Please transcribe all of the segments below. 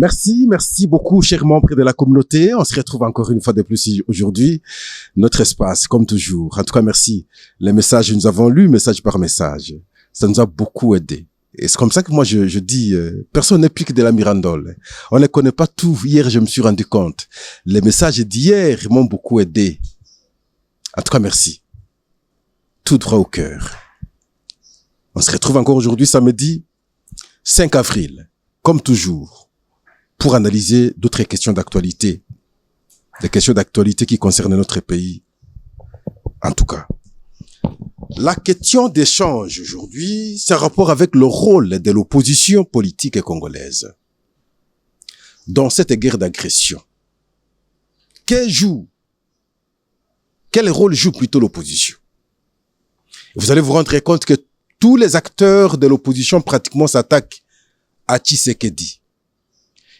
Merci beaucoup, chers membres de la communauté. On se retrouve encore une fois de plus aujourd'hui. Notre espace, comme toujours. En tout cas, merci. Les messages, nous avons lus message par message. Ça nous a beaucoup aidé. Et c'est comme ça que moi, je dis, personne n'est plus que de la mirandole. On ne connaît pas tout. Hier, je me suis rendu compte. Les messages d'hier m'ont beaucoup aidé. En tout cas, merci. Tout droit au cœur. On se retrouve encore aujourd'hui, samedi 5 avril, comme toujours, pour analyser d'autres questions d'actualité. Des questions d'actualité qui concernent notre pays. En tout cas. La question d'échange aujourd'hui, c'est en rapport avec le rôle de l'opposition politique congolaise dans cette guerre d'agression. Quel rôle joue plutôt l'opposition? Vous allez vous rendre compte que tous les acteurs de l'opposition pratiquement s'attaquent à Tshisekedi.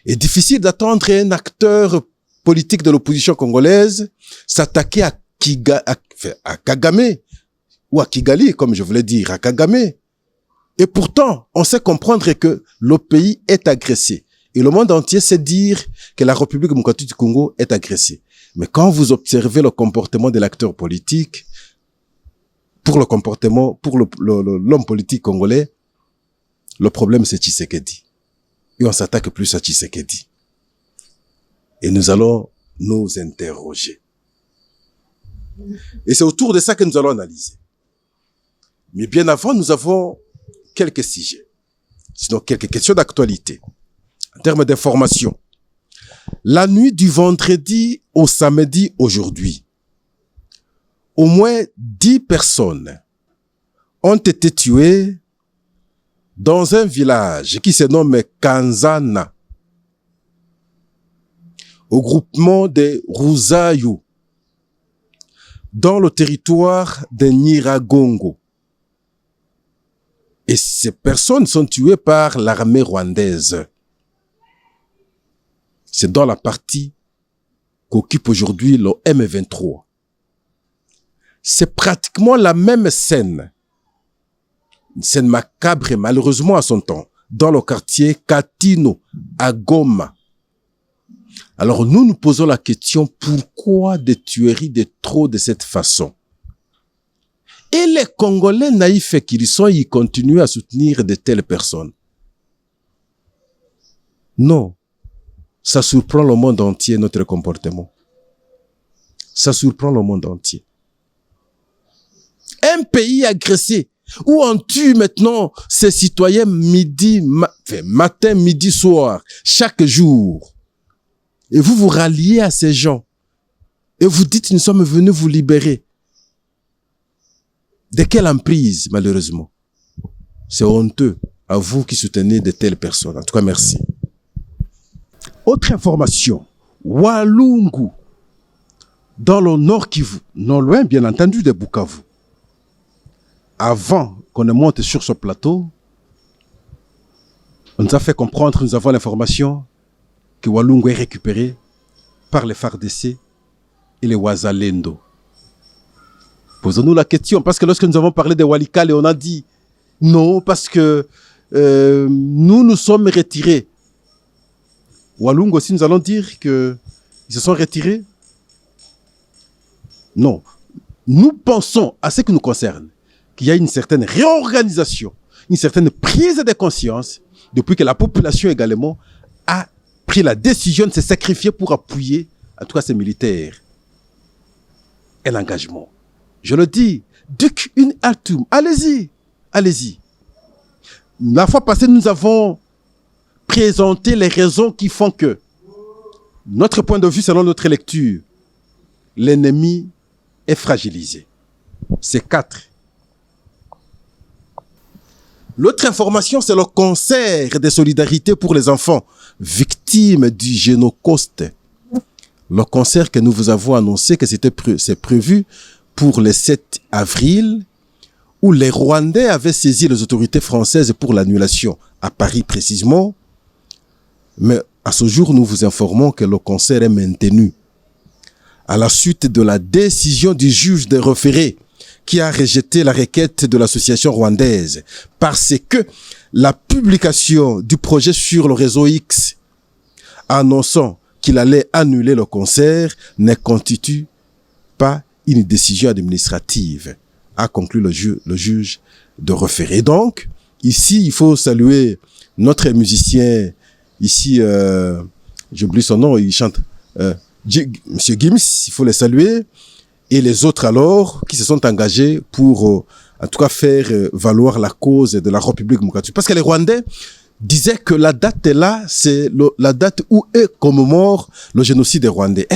Il est difficile d'attendre un acteur politique de l'opposition congolaise s'attaquer à Kagame, ou à Kigali, comme je voulais dire, à Kagame. Et pourtant, on sait comprendre que le pays est agressé. Et le monde entier sait dire que la République démocratique du Congo est agressée. Mais quand vous observez le comportement de l'acteur politique, pour l'homme politique congolais, le problème c'est Tshisekedi. Et on s'attaque plus à Tshisekedi. Et nous allons nous interroger. Et c'est autour de ça que nous allons analyser. Mais bien avant, nous avons quelques sujets, sinon quelques questions d'actualité. En termes d'information, la nuit du vendredi au samedi aujourd'hui, au moins 10 personnes ont été tuées dans un village qui se nomme Kanzana, au groupement de Ruzayu, dans le territoire de Nyiragongo. Et ces personnes sont tuées par l'armée rwandaise. C'est dans la partie qu'occupe aujourd'hui le M23. C'est pratiquement la même scène. Une scène macabre et malheureusement à son temps, dans le quartier Katino, à Goma. Alors nous posons la question, pourquoi des tueries de trop de cette façon? Et les Congolais naïfs qu'ils sont, ils continuent à soutenir de telles personnes. Non. Ça surprend le monde entier, notre comportement. Ça surprend le monde entier. Un pays agressé, où on tue maintenant ses citoyens matin, midi, soir, chaque jour. Et vous vous ralliez à ces gens. Et vous dites, nous sommes venus vous libérer. De quelle emprise, malheureusement? C'est honteux à vous qui soutenez de telles personnes. En tout cas, merci. Autre information. Walungu, dans le Nord Kivu, non loin, bien entendu, de Bukavu. Avant qu'on ne monte sur ce plateau, on nous a fait comprendre, nous avons l'information que Walungu est récupéré par les FARDC et les Wazalendo. Posons-nous la question, parce que lorsque nous avons parlé de Walikale, on a dit non, parce que nous sommes retirés. Walungu aussi, nous allons dire qu'ils se sont retirés. Non. Nous pensons, à ce qui nous concerne, qu'il y a une certaine réorganisation, une certaine prise de conscience, depuis que la population également a pris la décision de se sacrifier pour appuyer, en tout cas ces militaires, et l'engagement. Je le dis, Duc une Altum, allez-y, allez-y. La fois passée, nous avons présenté les raisons qui font que, notre point de vue, selon notre lecture, l'ennemi est fragilisé. C'est 4. L'autre information, c'est le concert de solidarité pour les enfants victimes du Génocauste. Le concert que nous vous avons annoncé que c'est prévu pour le 7 avril, où les Rwandais avaient saisi les autorités françaises pour l'annulation, à Paris précisément. Mais à ce jour, nous vous informons que le concert est maintenu. À la suite de la décision du juge des référés, qui a rejeté la requête de l'association rwandaise, parce que la publication du projet sur le réseau X annonçant qu'il allait annuler le concert ne constitue pas une décision administrative, a conclu le juge de référé. Donc, ici, il faut saluer notre musicien, ici, j'oublie son nom, il chante, Monsieur Gims, il faut les saluer, et les autres alors, qui se sont engagés pour, en tout cas, faire valoir la cause de la République démocratique. Parce que les Rwandais disaient que la date est là, c'est la date où eux commémorent le génocide des Rwandais.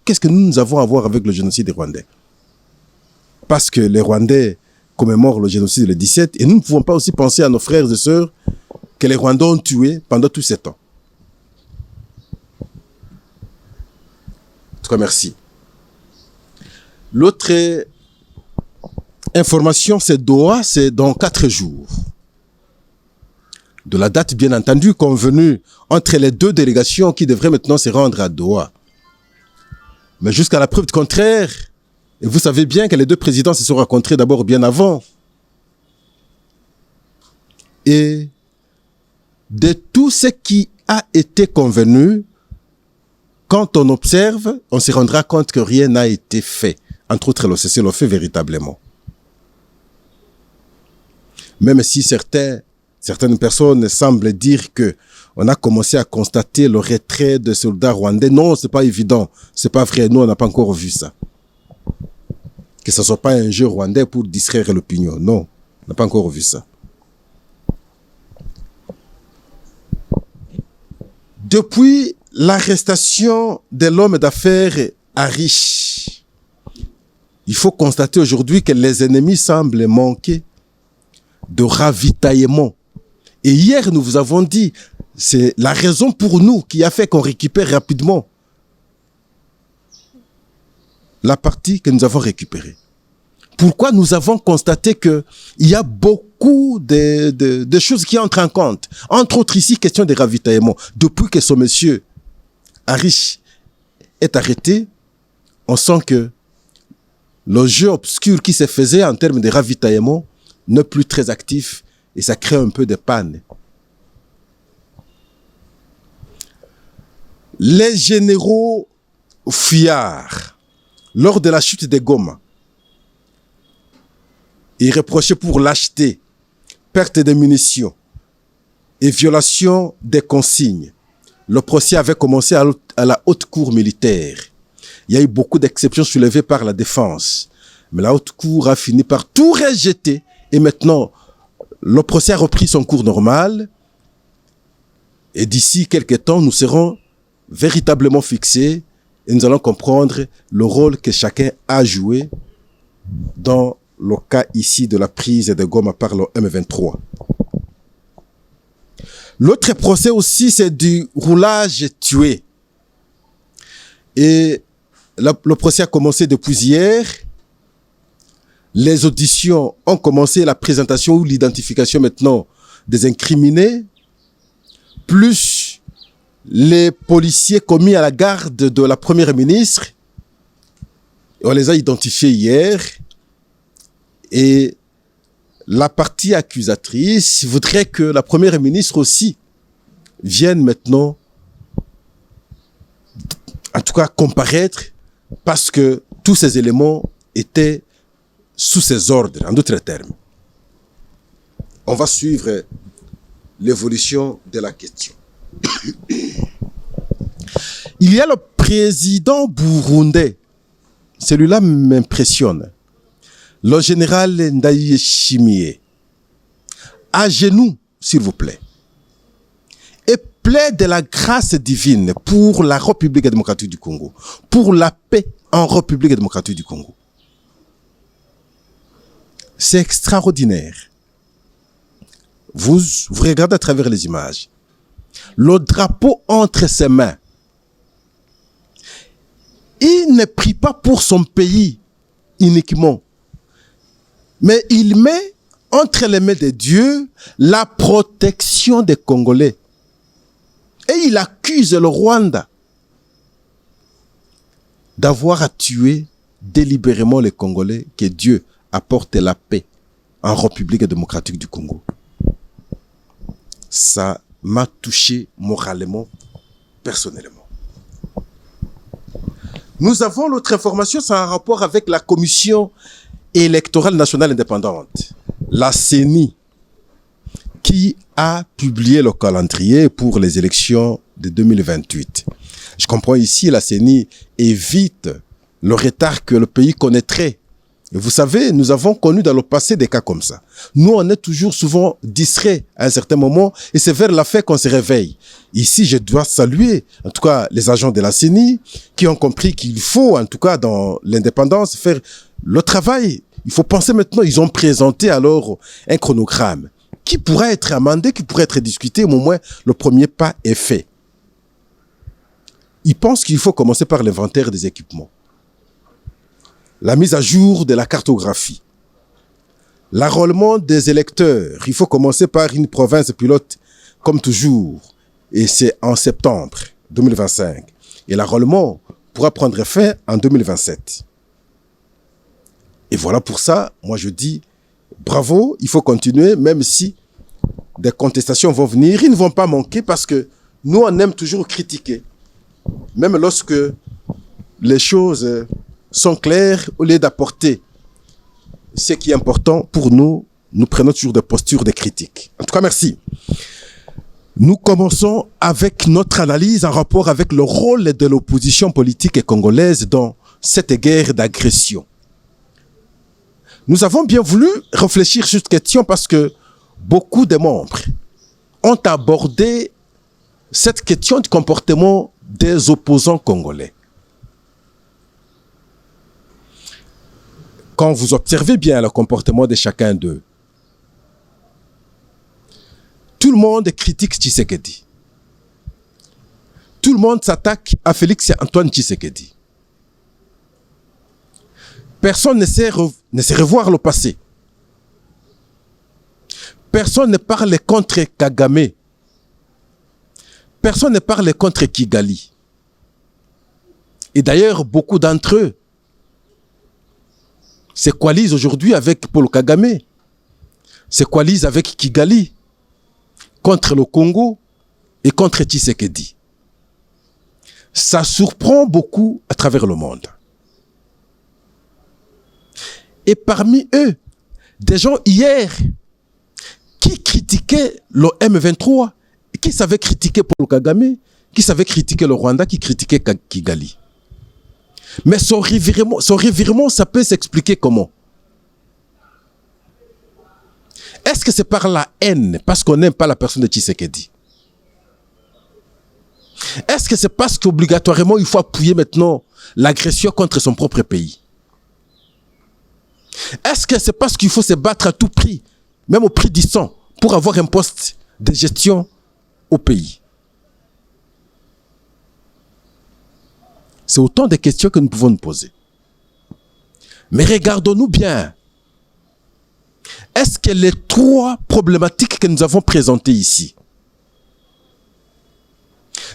Qu'est-ce que nous avons à voir avec le génocide des Rwandais? Parce que les Rwandais commémorent le génocide le 17, et nous ne pouvons pas aussi penser à nos frères et sœurs que les Rwandais ont tués pendant tous ces temps. En tout cas, merci. L'autre information, c'est Doha, c'est dans 4 jours. De la date, bien entendu, convenue entre les 2 délégations qui devraient maintenant se rendre à Doha. Mais jusqu'à la preuve du contraire, et vous savez bien que les 2 présidents se sont rencontrés d'abord bien avant. Et de tout ce qui a été convenu, quand on observe, on se rendra compte que rien n'a été fait. Entre autres, le cessez-le-feu véritablement. Même si certaines personnes semblent dire que on a commencé à constater le retrait de soldats rwandais. Non, c'est pas évident. C'est pas vrai. Nous, on n'a pas encore vu ça. Que ce soit pas un jeu rwandais pour distraire l'opinion. Non, on n'a pas encore vu ça. Depuis l'arrestation de l'homme d'affaires Arish, il faut constater aujourd'hui que les ennemis semblent manquer de ravitaillement. Et hier, nous vous avons dit, c'est la raison pour nous qui a fait qu'on récupère rapidement la partie que nous avons récupérée. Pourquoi nous avons constaté qu'il y a beaucoup de choses qui entrent en compte. Entre autres ici, question de ravitaillement. Depuis que ce monsieur Arish est arrêté, on sent que le jeu obscur qui se faisait en termes de ravitaillement n'est plus très actif et ça crée un peu de panne. Les généraux fuyards, lors de la chute de Goma, et reprochés pour lâcheté, perte de munitions et violation des consignes. Le procès avait commencé à la haute cour militaire. Il y a eu beaucoup d'exceptions soulevées par la défense. Mais la haute cour a fini par tout rejeter. Et maintenant, le procès a repris son cours normal. Et d'ici quelques temps, nous serons véritablement fixés et nous allons comprendre le rôle que chacun a joué dans le cas ici de la prise de Goma par le M23. L'autre procès aussi, c'est du roulage tué. Et le procès a commencé depuis hier. Les auditions ont commencé, la présentation ou l'identification maintenant des incriminés, plus les policiers commis à la garde de la première ministre. On les a identifiés hier. Et la partie accusatrice voudrait que la première ministre aussi vienne maintenant, en tout cas, comparaître, parce que tous ces éléments étaient sous ses ordres, en d'autres termes. On va suivre l'évolution de la question. Il y a le président burundais. Celui-là m'impressionne. Le général Ndayishimiye. À genoux, s'il vous plaît. Et plaide de la grâce divine pour la République démocratique du Congo. Pour la paix en République démocratique du Congo. C'est extraordinaire. Vous regardez à travers les images. Le drapeau entre ses mains. Il ne prie pas pour son pays uniquement. Mais il met entre les mains de Dieu la protection des Congolais. Et il accuse le Rwanda d'avoir tué délibérément les Congolais, que Dieu apporte la paix en République démocratique du Congo. Ça m'a touché moralement personnellement. Nous avons l'autre information, c'est un rapport avec la Commission électorale nationale indépendante, la CENI, qui a publié le calendrier pour les élections de 2028. Je comprends ici, la CENI évite le retard que le pays connaîtrait. Et vous savez, nous avons connu dans le passé des cas comme ça. Nous, on est toujours souvent distraits à un certain moment et c'est vers la fin qu'on se réveille. Ici, je dois saluer, en tout cas, les agents de la CENI qui ont compris qu'il faut, en tout cas, dans l'indépendance, faire le travail. Il faut penser maintenant, ils ont présenté alors un chronogramme qui pourrait être amendé, qui pourrait être discuté, mais au moins, le premier pas est fait. Ils pensent qu'il faut commencer par l'inventaire des équipements, la mise à jour de la cartographie, l'enrôlement des électeurs. Il faut commencer par une province pilote, comme toujours, et c'est en septembre 2025. Et l'enrôlement pourra prendre fin en 2027. Et voilà pour ça, moi je dis, bravo, il faut continuer, même si des contestations vont venir, ils ne vont pas manquer parce que nous, on aime toujours critiquer. Même lorsque les choses sont claires, au lieu d'apporter ce qui est important pour nous, nous prenons toujours des postures de critique. En tout cas, merci. Nous commençons avec notre analyse en rapport avec le rôle de l'opposition politique congolaise dans cette guerre d'agression. Nous avons bien voulu réfléchir sur cette question parce que beaucoup de membres ont abordé cette question du comportement des opposants congolais. Quand vous observez bien le comportement de chacun d'eux, tout le monde critique Tshisekedi. Tout le monde s'attaque à Félix Antoine Tshisekedi. Personne ne sait revoir le passé. Personne ne parle contre Kagame. Personne ne parle contre Kigali. Et d'ailleurs, beaucoup d'entre eux se coalisent aujourd'hui avec Paul Kagame, se coalisent avec Kigali, contre le Congo et contre Tshisekedi. Ça surprend beaucoup à travers le monde. Et parmi eux, des gens hier qui critiquaient le M23, qui savaient critiquer Paul Kagame, qui savaient critiquer le Rwanda, qui critiquaient Kigali. Mais son revirement, ça peut s'expliquer comment? Est-ce que c'est par la haine, parce qu'on n'aime pas la personne de Tshisekedi? Est-ce que c'est parce qu'obligatoirement, il faut appuyer maintenant l'agression contre son propre pays? Est-ce que c'est parce qu'il faut se battre à tout prix, même au prix du sang, pour avoir un poste de gestion au pays? C'est autant de questions que nous pouvons nous poser. Mais regardons-nous bien. Est-ce que les trois problématiques que nous avons présentées ici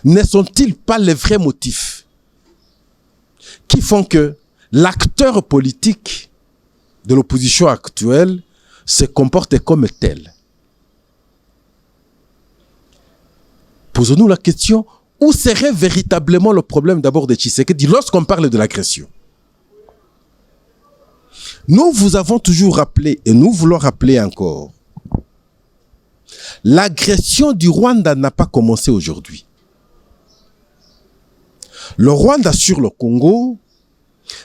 ne sont-ils pas les vrais motifs qui font que l'acteur politique de l'opposition actuelle se comporte comme tel? Posons-nous la question, où serait véritablement le problème d'abord de Tshisekedi lorsqu'on parle de l'agression? Nous vous avons toujours rappelé, et nous voulons rappeler encore, l'agression du Rwanda n'a pas commencé aujourd'hui. Le Rwanda sur le Congo,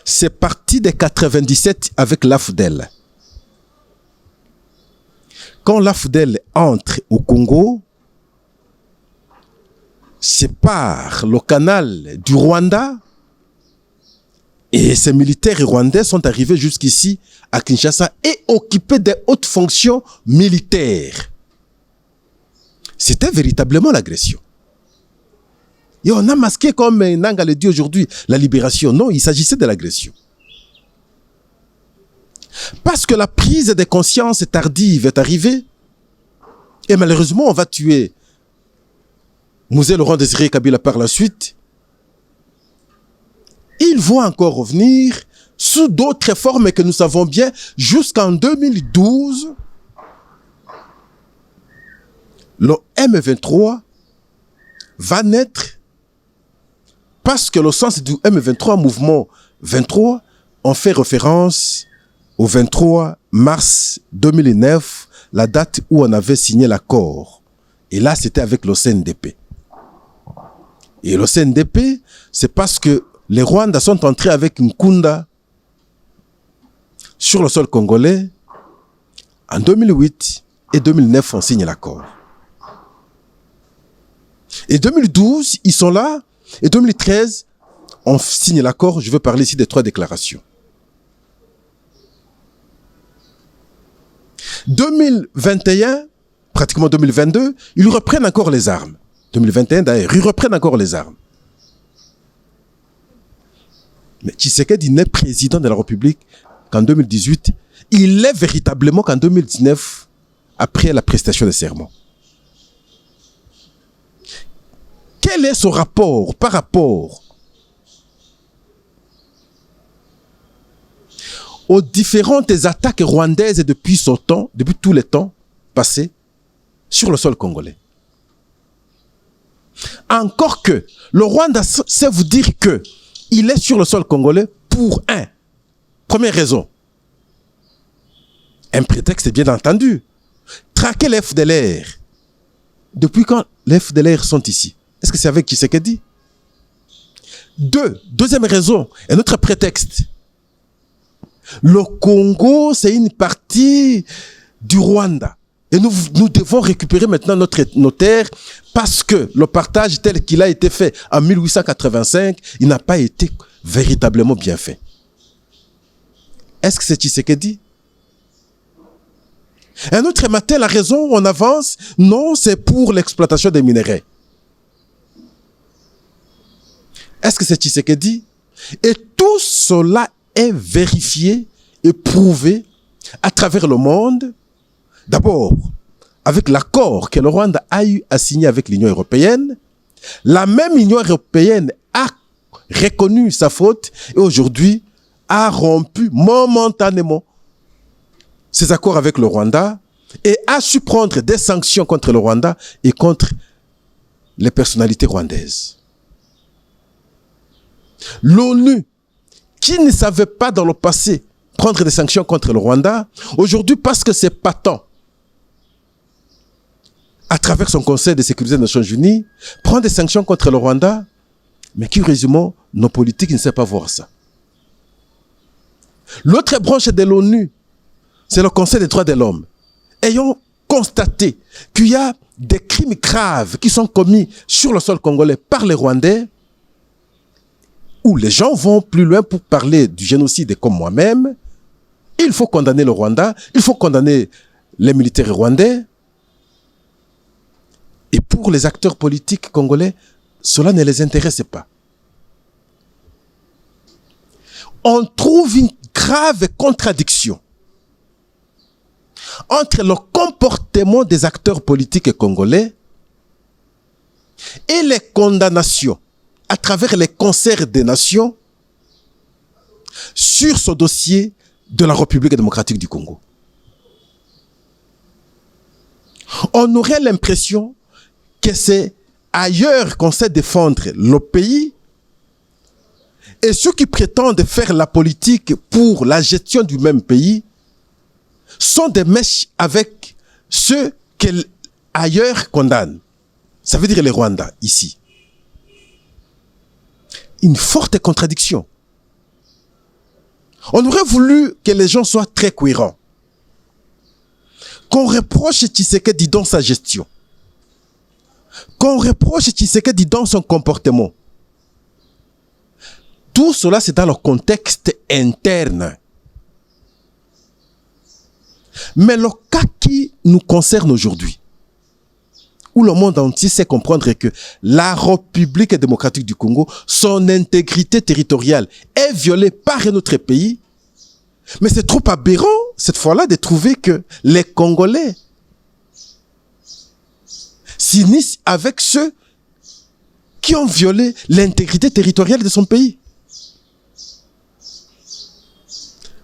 c'est parti de 97 avec l'AFDEL. Quand l'AFDEL entre au Congo, c'est par le canal du Rwanda et ces militaires rwandais sont arrivés jusqu'ici à Kinshasa et occupés des hautes fonctions militaires. C'était véritablement l'agression. Et on a masqué, comme Nanga le dit aujourd'hui, la libération. Non, il s'agissait de l'agression. Parce que la prise de conscience tardive est arrivée et malheureusement on va tuer Mouzé Laurent Désiré Kabila par la suite. Ils vont encore revenir sous d'autres formes que nous savons bien jusqu'en 2012. Le M23 va naître parce que le sens du M23, mouvement 23, on fait référence au 23 mars 2009, la date où on avait signé l'accord. Et là, c'était avec le CNDP. Et le CNDP, c'est parce que les Rwandais sont entrés avec une Nkunda sur le sol congolais. En 2008 et 2009, on signe l'accord. Et 2012, ils sont là. Et 2013, on signe l'accord. Je veux parler ici des 3 déclarations. 2021, pratiquement 2022, ils reprennent encore les armes. 2021 d'ailleurs, ils reprennent encore les armes. Mais Tshisekedi n'est président de la République qu'en 2018. Il l'est véritablement qu'en 2019, après la prestation de serment. Quel est son rapport par rapport aux différentes attaques rwandaises depuis son temps, depuis tous les temps passés sur le sol congolais? Encore que le Rwanda sait vous dire que il est sur le sol congolais pour première raison, un prétexte bien entendu, traquer les FDLR. Depuis quand les FDLR sont ici? Est-ce que c'est avec Tshisekedi? Deuxième raison, un autre prétexte. Le Congo, c'est une partie du Rwanda. Et nous devons récupérer maintenant nos terres parce que le partage tel qu'il a été fait en 1885, il n'a pas été véritablement bien fait. Est-ce que c'est Tshisekedi? Un autre matin, la raison, on avance, non, c'est pour l'exploitation des minéraux. Est-ce que c'est Tshisekedi? Et tout cela est vérifié et prouvé à travers le monde. D'abord, avec l'accord que le Rwanda a eu à signer avec l'Union européenne, la même Union européenne a reconnu sa faute et aujourd'hui a rompu momentanément ses accords avec le Rwanda et a su prendre des sanctions contre le Rwanda et contre les personnalités rwandaises. L'ONU, qui ne savait pas dans le passé prendre des sanctions contre le Rwanda, aujourd'hui, parce que c'est patent, à travers son Conseil de sécurité des Nations Unies, prend des sanctions contre le Rwanda, mais curieusement, nos politiques ne savent pas voir ça. L'autre branche de l'ONU, c'est le Conseil des droits de l'homme. Ayant constaté qu'il y a des crimes graves qui sont commis sur le sol congolais par les Rwandais, où les gens vont plus loin pour parler du génocide comme moi-même, il faut condamner le Rwanda, il faut condamner les militaires rwandais. Et pour les acteurs politiques congolais, cela ne les intéresse pas. On trouve une grave contradiction entre le comportement des acteurs politiques congolais et les condamnations à travers les concerts des nations sur ce dossier de la République démocratique du Congo. On aurait l'impression que c'est ailleurs qu'on sait défendre le pays et ceux qui prétendent faire la politique pour la gestion du même pays sont des mèches avec ceux qu'ailleurs condamnent. Ça veut dire les Rwandais, ici. Une forte contradiction. On aurait voulu que les gens soient très cohérents. Qu'on reproche Tshisekedi dans sa gestion. Qu'on reproche Tshisekedi dans son comportement. Tout cela, c'est dans le contexte interne. Mais le cas qui nous concerne aujourd'hui, où le monde entier sait comprendre que la République démocratique du Congo, son intégrité territoriale est violée par un autre pays, mais c'est trop aberrant, cette fois-là, de trouver que les Congolais s'unissent avec ceux qui ont violé l'intégrité territoriale de son pays.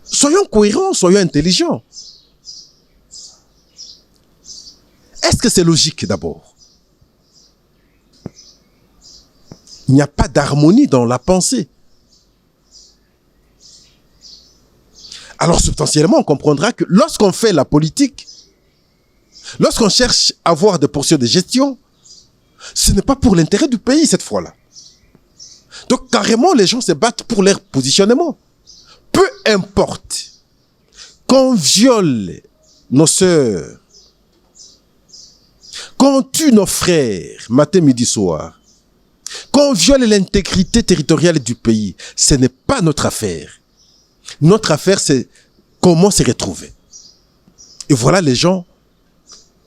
Soyons cohérents, soyons intelligents. Est-ce que c'est logique d'abord? Il n'y a pas d'harmonie dans la pensée. Alors substantiellement, on comprendra que lorsqu'on fait la politique, lorsqu'on cherche à avoir des portions de gestion, ce n'est pas pour l'intérêt du pays cette fois-là. Donc carrément, les gens se battent pour leur positionnement. Peu importe qu'on viole nos sœurs, qu'on tue nos frères matin, midi, soir, qu'on viole l'intégrité territoriale du pays, ce n'est pas notre affaire. Notre affaire, c'est comment se retrouver. Et voilà, les gens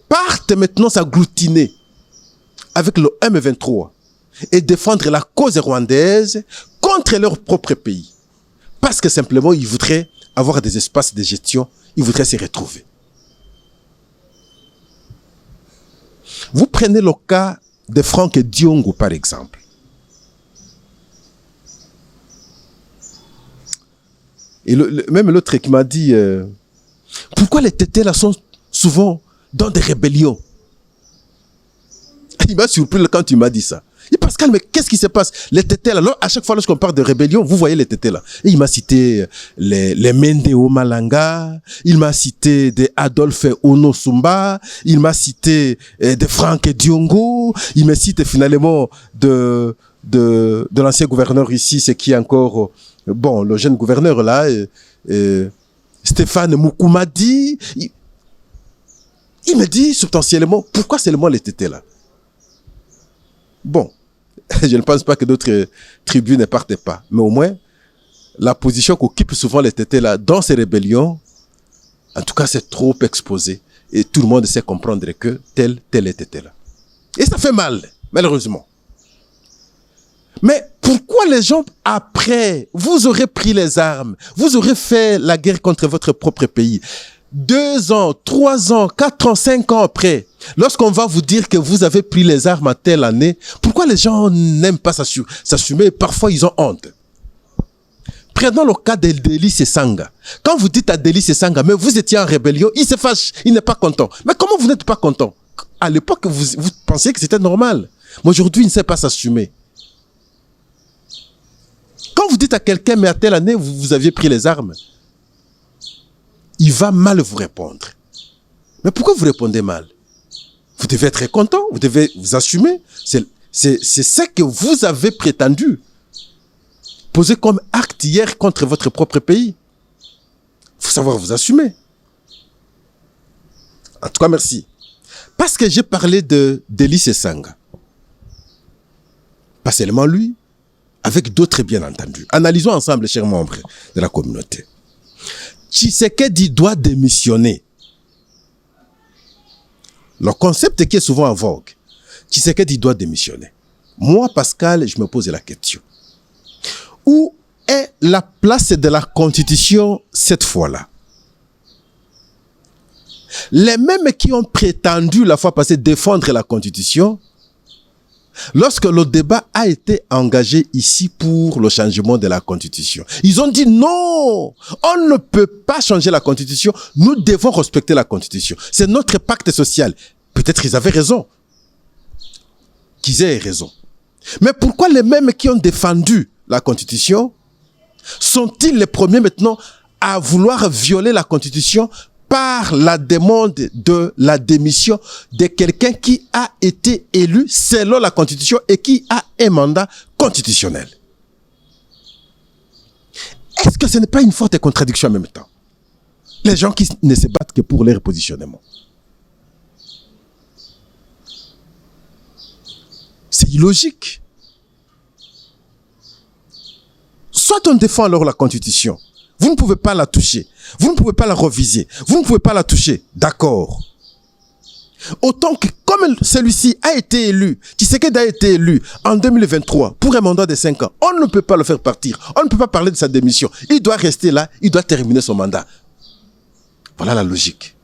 partent maintenant s'agglutiner avec le M23 et défendre la cause rwandaise contre leur propre pays. Parce que simplement, ils voudraient avoir des espaces de gestion, ils voudraient se retrouver. Vous prenez le cas de Franck Diongo, par exemple. Et même l'autre qui m'a dit, pourquoi les tétés là sont souvent dans des rébellions? Il m'a surpris quand il m'a dit ça. Il dit, Pascal, mais qu'est-ce qui se passe? Les tétés là, à chaque fois lorsqu'on parle de rébellion, vous voyez les tétés là. Et il m'a cité les Mendeo Malanga, il m'a cité des Adolphe Ono Sumba, il m'a cité de Franck Diongo, il me cite finalement de l'ancien gouverneur ici, c'est qui encore... Bon, le jeune gouverneur là, Stéphane Moukoumadi, il me dit substantiellement, pourquoi seulement les tétés là? Bon, je ne pense pas que d'autres tribus ne partent pas, mais au moins, la position qu'occupent souvent les tétés là, dans ces rébellions, en tout cas c'est trop exposé, et tout le monde sait comprendre que tel est tété là. Et ça fait mal, malheureusement. Mais pourquoi les gens, après, vous aurez pris les armes, vous aurez fait la guerre contre votre propre pays, 2 ans, 3 ans, 4 ans, 5 ans après, lorsqu'on va vous dire que vous avez pris les armes à telle année, pourquoi les gens n'aiment pas s'assumer? Parfois, ils ont honte. Prenons le cas de Délice Sanga. Quand vous dites à Délice Sanga, mais vous étiez en rébellion, il se fâche, il n'est pas content. Mais comment vous n'êtes pas content? À l'époque, vous pensiez que c'était normal. Mais aujourd'hui, il ne sait pas s'assumer. Quand vous dites à quelqu'un, mais à telle année, vous aviez pris les armes, il va mal vous répondre. Mais pourquoi vous répondez mal? Vous devez être content, vous devez vous assumer. C'est ce que vous avez prétendu poser comme acte hier contre votre propre pays. Il faut savoir vous assumer. En tout cas, merci. Parce que j'ai parlé de Délice Sanga. Pas seulement lui, avec d'autres bien entendu. Analysons ensemble, chers membres de la communauté. Tshisekedi doit démissionner. Le concept qui est souvent en vogue. Tshisekedi doit démissionner. Moi, Pascal, je me pose la question. Où est la place de la Constitution cette fois-là? Les mêmes qui ont prétendu la fois passée défendre la Constitution, lorsque le débat a été engagé ici pour le changement de la Constitution, ils ont dit non, on ne peut pas changer la Constitution, nous devons respecter la Constitution. C'est notre pacte social. Peut-être ils avaient raison. Qu'ils aient raison. Mais pourquoi les mêmes qui ont défendu la Constitution sont-ils les premiers maintenant à vouloir violer la Constitution par la demande de la démission de quelqu'un qui a été élu selon la Constitution et qui a un mandat constitutionnel? Est-ce que ce n'est pas une forte contradiction en même temps? Les gens qui ne se battent que pour leur positionnement. C'est illogique. Soit on défend alors la Constitution. Vous ne pouvez pas la toucher. Vous ne pouvez pas la reviser. Vous ne pouvez pas la toucher. D'accord. Autant que, comme celui-ci a été élu, Tshisekedi a été élu en 2023 pour un mandat de 5 ans, on ne peut pas le faire partir. On ne peut pas parler de sa démission. Il doit rester là. Il doit terminer son mandat. Voilà la logique.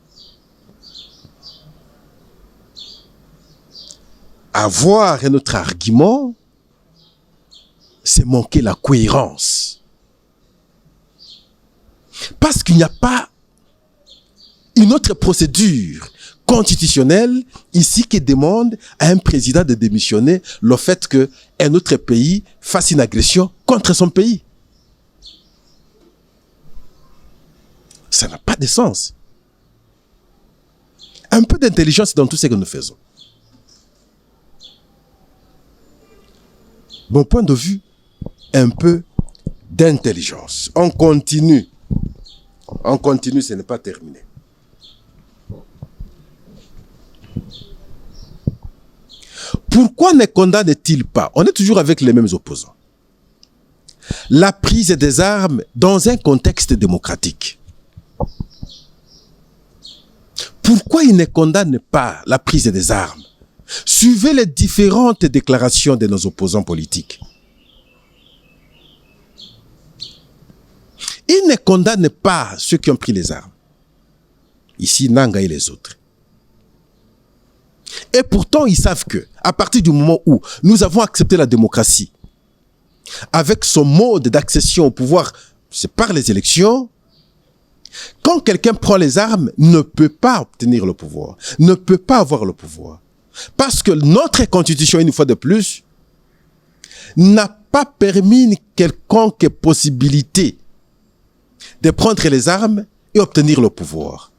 Avoir un autre argument, c'est manquer la cohérence. Parce qu'il n'y a pas une autre procédure constitutionnelle ici qui demande à un président de démissionner le fait qu'un autre pays fasse une agression contre son pays. Ça n'a pas de sens. Un peu d'intelligence dans tout ce que nous faisons. Mon point de vue, un peu d'intelligence. On continue. On continue, ce n'est pas terminé. Pourquoi ne condamne-t-il pas, on est toujours avec les mêmes opposants, la prise des armes dans un contexte démocratique? Pourquoi il ne condamne pas la prise des armes? Suivez les différentes déclarations de nos opposants politiques. Il ne condamne pas ceux qui ont pris les armes. Ici, Nanga et les autres. Et pourtant, ils savent que, à partir du moment où nous avons accepté la démocratie, avec son mode d'accession au pouvoir, c'est par les élections, quand quelqu'un prend les armes, ne peut pas obtenir le pouvoir, ne peut pas avoir le pouvoir. Parce que notre constitution, une fois de plus, n'a pas permis une quelconque possibilité de prendre les armes et obtenir le pouvoir.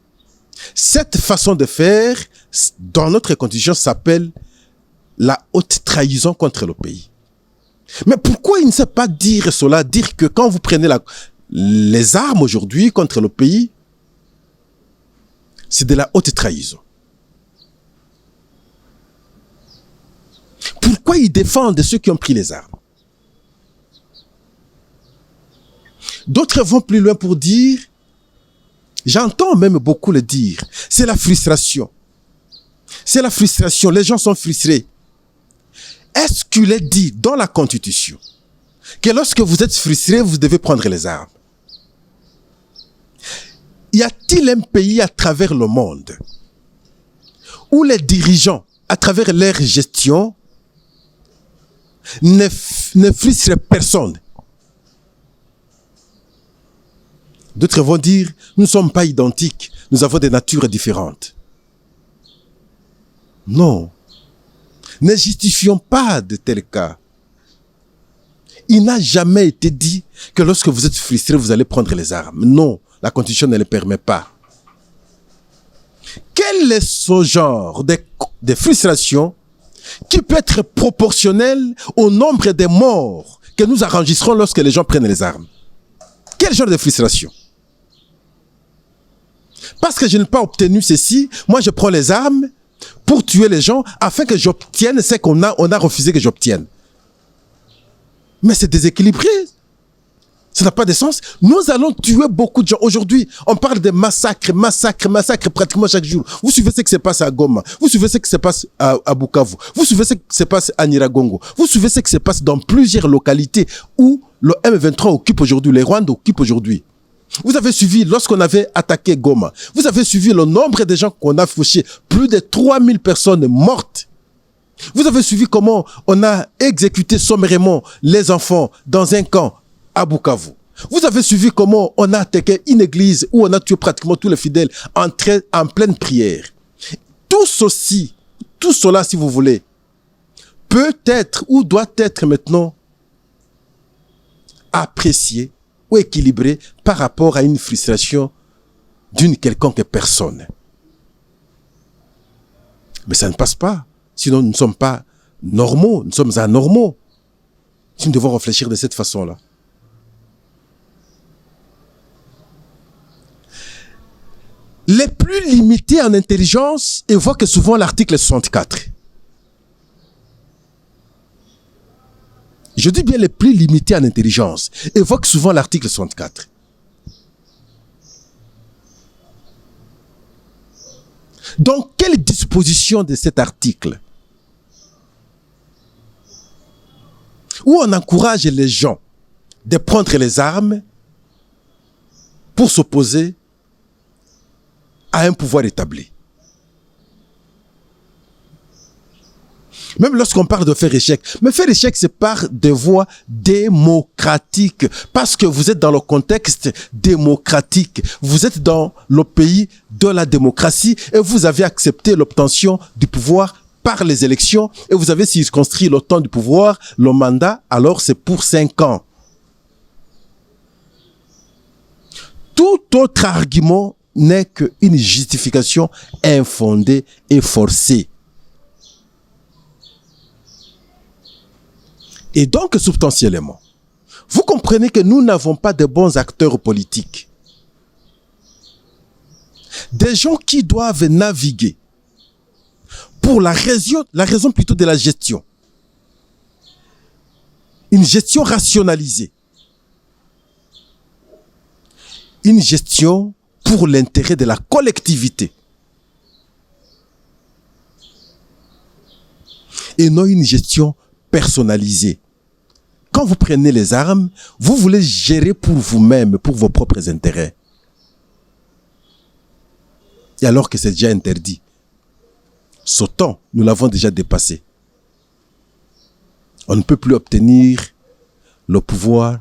Cette façon de faire, dans notre constitution, s'appelle la haute trahison contre le pays. Mais pourquoi il ne sait pas dire cela, dire que quand vous prenez les armes aujourd'hui contre le pays, c'est de la haute trahison? Pourquoi ils défendent ceux qui ont pris les armes? D'autres vont plus loin pour dire, j'entends même beaucoup le dire, c'est la frustration. C'est la frustration, les gens sont frustrés. Est-ce qu'il est dit dans la Constitution que lorsque vous êtes frustré, vous devez prendre les armes? Y a-t-il un pays à travers le monde où les dirigeants, à travers leur gestion, ne frustrent personne? D'autres vont dire, nous ne sommes pas identiques, nous avons des natures différentes. Non. Ne justifions pas de tels cas. Il n'a jamais été dit que lorsque vous êtes frustré, vous allez prendre les armes. Non, la Constitution ne le permet pas. Quel est ce genre de frustration qui peut être proportionnel au nombre de morts que nous enregistrons lorsque les gens prennent les armes? Quel genre de frustration? Parce que je n'ai pas obtenu ceci, moi je prends les armes pour tuer les gens afin que j'obtienne ce qu'on a refusé que j'obtienne. Mais c'est déséquilibré. Ça n'a pas de sens. Nous allons tuer beaucoup de gens. Aujourd'hui, on parle de massacres pratiquement chaque jour. Vous suivez ce qui se passe à Goma. Vous suivez ce qui se passe à Bukavu. Vous suivez ce qui se passe à Nyiragongo. Vous suivez ce qui se passe dans plusieurs localités où le M23 occupe aujourd'hui, les Rwandais occupent aujourd'hui. Vous avez suivi lorsqu'on avait attaqué Goma. Vous avez suivi le nombre de gens qu'on a fauchés. Plus de 3000 personnes mortes. Vous avez suivi comment on a exécuté sommairement les enfants dans un camp à Bukavu. Vous avez suivi comment on a attaqué une église où on a tué pratiquement tous les fidèles en pleine prière. Tout cela, si vous voulez, peut être ou doit être maintenant apprécié ou équilibré par rapport à une frustration d'une quelconque personne. Mais ça ne passe pas. Sinon, nous ne sommes pas normaux, nous sommes anormaux. Si nous devons réfléchir de cette façon-là. Les plus limités en intelligence évoquent souvent l'article 64. Je dis bien les plus limités en intelligence évoquent souvent l'article 64. Donc, quelle disposition de cet article où on encourage les gens de prendre les armes pour s'opposer à un pouvoir établi? Même lorsqu'on parle de faire échec, mais faire échec, c'est par des voies démocratiques. Parce que vous êtes dans le contexte démocratique. Vous êtes dans le pays de la démocratie et vous avez accepté l'obtention du pouvoir par les élections et vous avez circonscrit le temps du pouvoir, le mandat, alors c'est pour 5 ans. Tout autre argument n'est qu'une justification infondée et forcée. Et donc, substantiellement, vous comprenez que nous n'avons pas de bons acteurs politiques. Des gens qui doivent naviguer pour la raison plutôt de la gestion. Une gestion rationalisée. Une gestion pour l'intérêt de la collectivité. Et non une gestion personnalisée. Quand vous prenez les armes, vous voulez gérer pour vous-même, pour vos propres intérêts. Et alors que c'est déjà interdit. Ce temps, nous l'avons déjà dépassé. On ne peut plus obtenir le pouvoir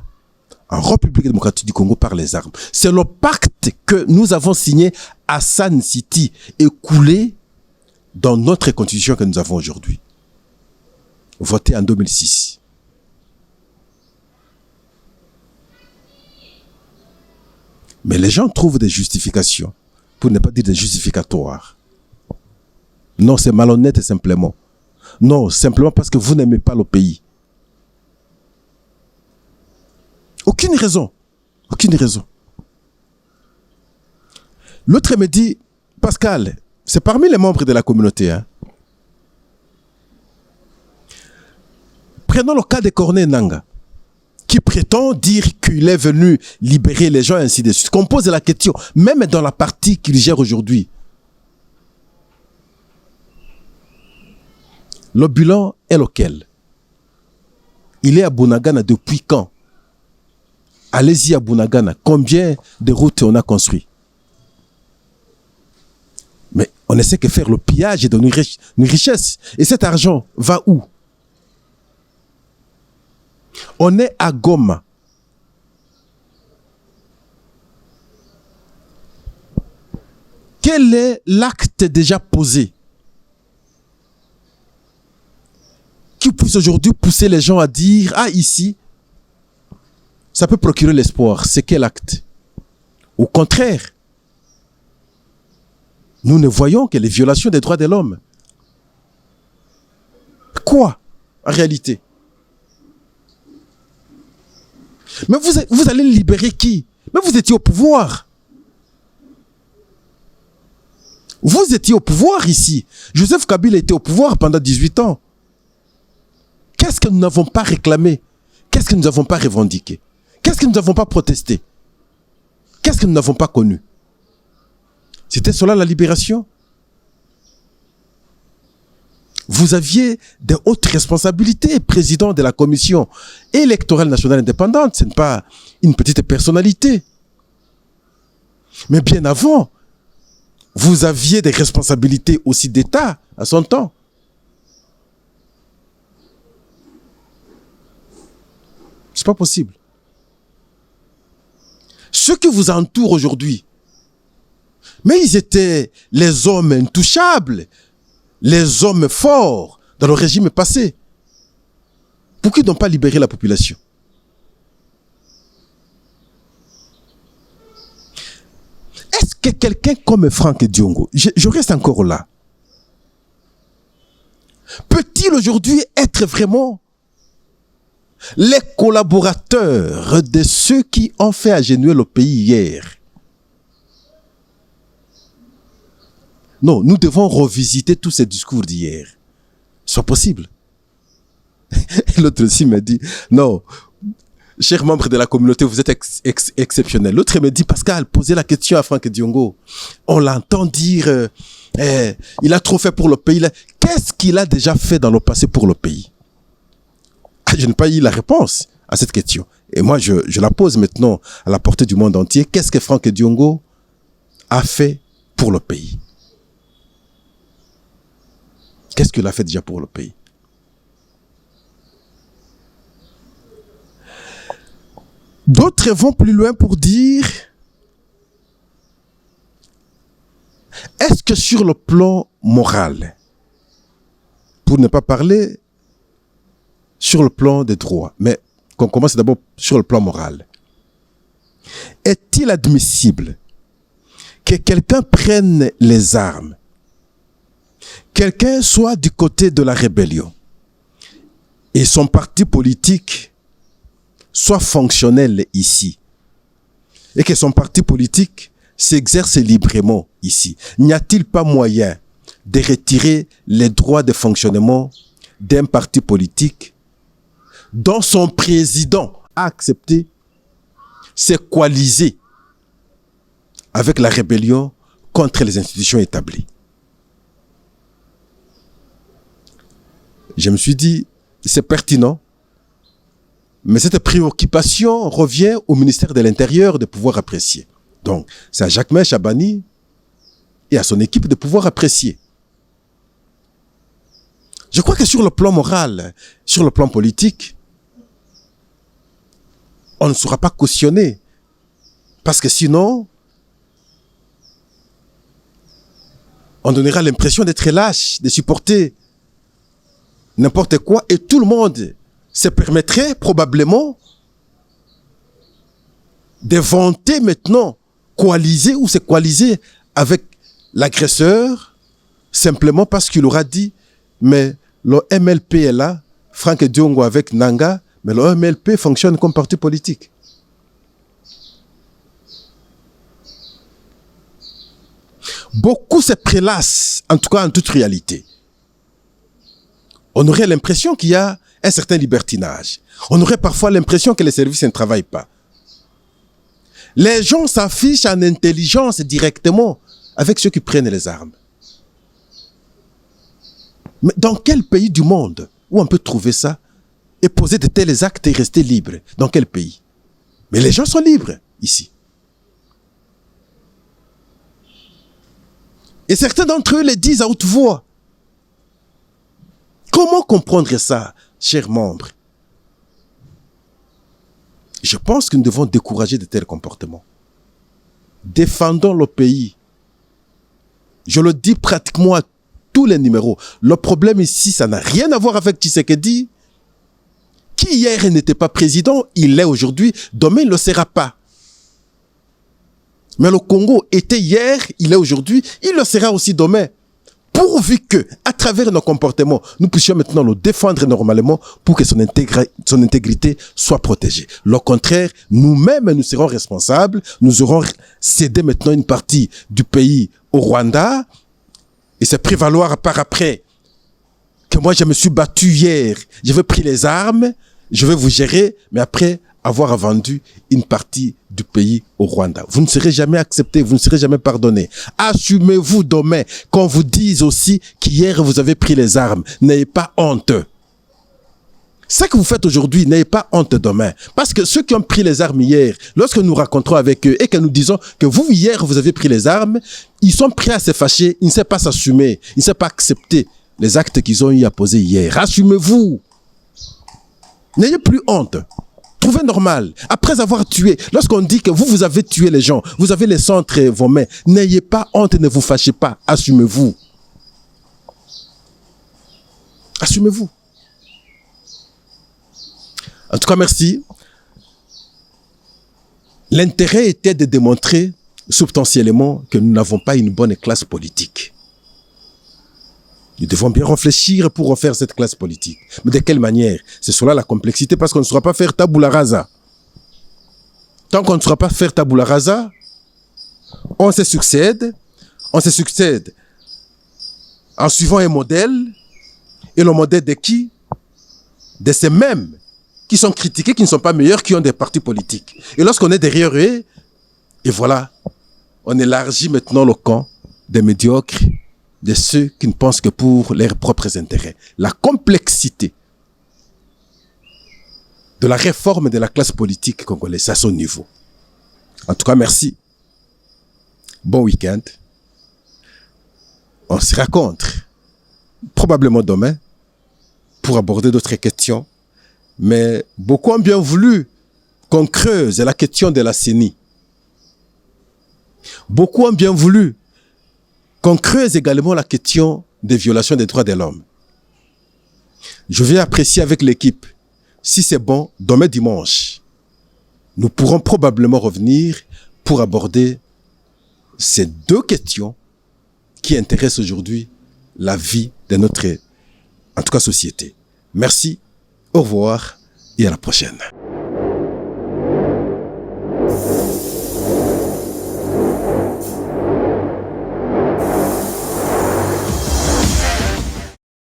en République démocratique du Congo par les armes. C'est le pacte que nous avons signé à Sun City et coulé dans notre constitution que nous avons aujourd'hui. Voté en 2006. Mais les gens trouvent des justifications, pour ne pas dire des justificatoires. Non, c'est malhonnête simplement. Non, simplement parce que vous n'aimez pas le pays. Aucune raison. Aucune raison. L'autre me dit, Pascal, c'est parmi les membres de la communauté. Hein. Prenons le cas de Corneille Nangaa, qui prétend dire qu'il est venu libérer les gens, ainsi de suite. Qu'on pose la question, même dans la partie qu'il gère aujourd'hui. Le bilan est lequel? Il est à Bunagana depuis quand? Allez-y à Bunagana. Combien de routes on a construit? Mais on ne sait que faire le pillage de nos richesses. Et cet argent va où? On est à Goma. Quel est l'acte déjà posé qui puisse aujourd'hui pousser les gens à dire « Ah, ici, ça peut procurer l'espoir. » C'est quel acte? Au contraire, nous ne voyons que les violations des droits de l'homme. Quoi, en réalité? Mais vous allez libérer qui? Mais vous étiez au pouvoir. Vous étiez au pouvoir ici. Joseph Kabila était au pouvoir pendant 18 ans. Qu'est-ce que nous n'avons pas réclamé? Qu'est-ce que nous n'avons pas revendiqué? Qu'est-ce que nous n'avons pas protesté? Qu'est-ce que nous n'avons pas connu? C'était cela la libération? Vous aviez de hautes responsabilités, président de la commission électorale nationale indépendante. Ce n'est pas une petite personnalité. Mais bien avant, vous aviez des responsabilités aussi d'État à son temps. C'est pas possible. Ceux qui vous entourent aujourd'hui, mais ils étaient les hommes intouchables, les hommes forts dans le régime passé. Pourquoi ils n'ont pas libéré la population? Est-ce que quelqu'un comme Franck Diongo, je reste encore là, peut-il aujourd'hui être vraiment les collaborateurs de ceux qui ont fait agenouiller le pays hier? Non, nous devons revisiter tous ces discours d'hier. C'est possible. L'autre aussi me dit, non, chers membres de la communauté, vous êtes exceptionnels. L'autre me dit, Pascal, posez la question à Franck Diongo. On l'entend dire, il a trop fait pour le pays. Qu'est-ce qu'il a déjà fait dans le passé pour le pays? Je n'ai pas eu la réponse à cette question. Et moi, je la pose maintenant à la portée du monde entier. Qu'est-ce que Franck Diongo a fait pour le pays? Qu'est-ce qu'il a fait déjà pour le pays? D'autres vont plus loin pour dire, est-ce que sur le plan moral, pour ne pas parler sur le plan des droits, mais qu'on commence d'abord sur le plan moral, est-il admissible que quelqu'un prenne les armes, quelqu'un soit du côté de la rébellion, et son parti politique soit fonctionnel ici, et que son parti politique s'exerce librement ici? N'y a-t-il pas moyen de retirer les droits de fonctionnement d'un parti politique dont son président a accepté se coaliser avec la rébellion contre les institutions établies? Je me suis dit, c'est pertinent, mais cette préoccupation revient au ministère de l'Intérieur de pouvoir apprécier. Donc, c'est à Jacquemain Chabani et à son équipe de pouvoir apprécier. Je crois que sur le plan moral, sur le plan politique, on ne sera pas cautionné. Parce que sinon, on donnera l'impression d'être lâche, de supporter n'importe quoi, et tout le monde se permettrait probablement de vanter maintenant, coaliser ou se coaliser avec l'agresseur, simplement parce qu'il aura dit, mais le MLP est là, Franck Diongo avec Nanga, mais le MLP fonctionne comme parti politique. Beaucoup se prélassent, en tout cas en toute réalité. On aurait l'impression qu'il y a un certain libertinage. On aurait parfois l'impression que les services ne travaillent pas. Les gens s'affichent en intelligence directement avec ceux qui prennent les armes. Mais dans quel pays du monde où on peut trouver ça et poser de tels actes et rester libre? Dans quel pays? Mais les gens sont libres ici. Et certains d'entre eux le disent à haute voix. Comment comprendre ça, chers membres? Je pense que nous devons décourager de tels comportements. Défendons le pays. Je le dis pratiquement à tous les numéros. Le problème ici, ça n'a rien à voir avec Tshisekedi, qui hier n'était pas président, il l'est aujourd'hui, demain il ne le sera pas. Mais le Congo était hier, il est aujourd'hui, il le sera aussi demain. Pourvu que, à travers nos comportements, nous puissions maintenant le défendre normalement pour que son intégrité soit protégée. Le contraire, nous-mêmes, nous serons responsables. Nous aurons cédé maintenant une partie du pays au Rwanda et se prévaloir par après que moi, je me suis battu hier, je vais pris les armes, je vais vous gérer, mais après avoir vendu une partie du pays au Rwanda. Vous ne serez jamais accepté, vous ne serez jamais pardonné. Assumez-vous demain, qu'on vous dise aussi qu'hier vous avez pris les armes. N'ayez pas honte. Ce que vous faites aujourd'hui, n'ayez pas honte demain. Parce que ceux qui ont pris les armes hier, lorsque nous raconterons avec eux et que nous disons que vous, hier, vous avez pris les armes, ils sont prêts à se fâcher, ils ne savent pas s'assumer, ils ne savent pas accepter les actes qu'ils ont eu à poser hier. Assumez-vous. N'ayez plus honte. Trouvez normal. Après avoir tué, lorsqu'on dit que vous avez tué les gens, vous avez les sangs entre vos mains, n'ayez pas honte, ne vous fâchez pas. Assumez-vous. Assumez-vous. En tout cas, merci. L'intérêt était de démontrer substantiellement que nous n'avons pas une bonne classe politique. Nous devons bien réfléchir pour refaire cette classe politique. Mais de quelle manière? C'est cela la complexité, parce qu'on ne saura pas faire tabula rasa. Tant qu'on ne saura pas faire tabula rasa, on se succède en suivant un modèle, et le modèle de qui? De ces mêmes qui sont critiqués, qui ne sont pas meilleurs, qui ont des partis politiques. Et lorsqu'on est derrière eux, et voilà, on élargit maintenant le camp des médiocres, de ceux qui ne pensent que pour leurs propres intérêts. La complexité de la réforme de la classe politique congolaise à son niveau. En tout cas, merci. Bon week-end. On se rencontre probablement demain pour aborder d'autres questions. Mais beaucoup ont bien voulu qu'on creuse la question de la CENI. Beaucoup ont bien voulu qu'on creuse également la question des violations des droits de l'homme. Je vais apprécier avec l'équipe. Si c'est bon, demain dimanche, nous pourrons probablement revenir pour aborder ces deux questions qui intéressent aujourd'hui la vie de notre, en tout cas, société. Merci, au revoir et à la prochaine.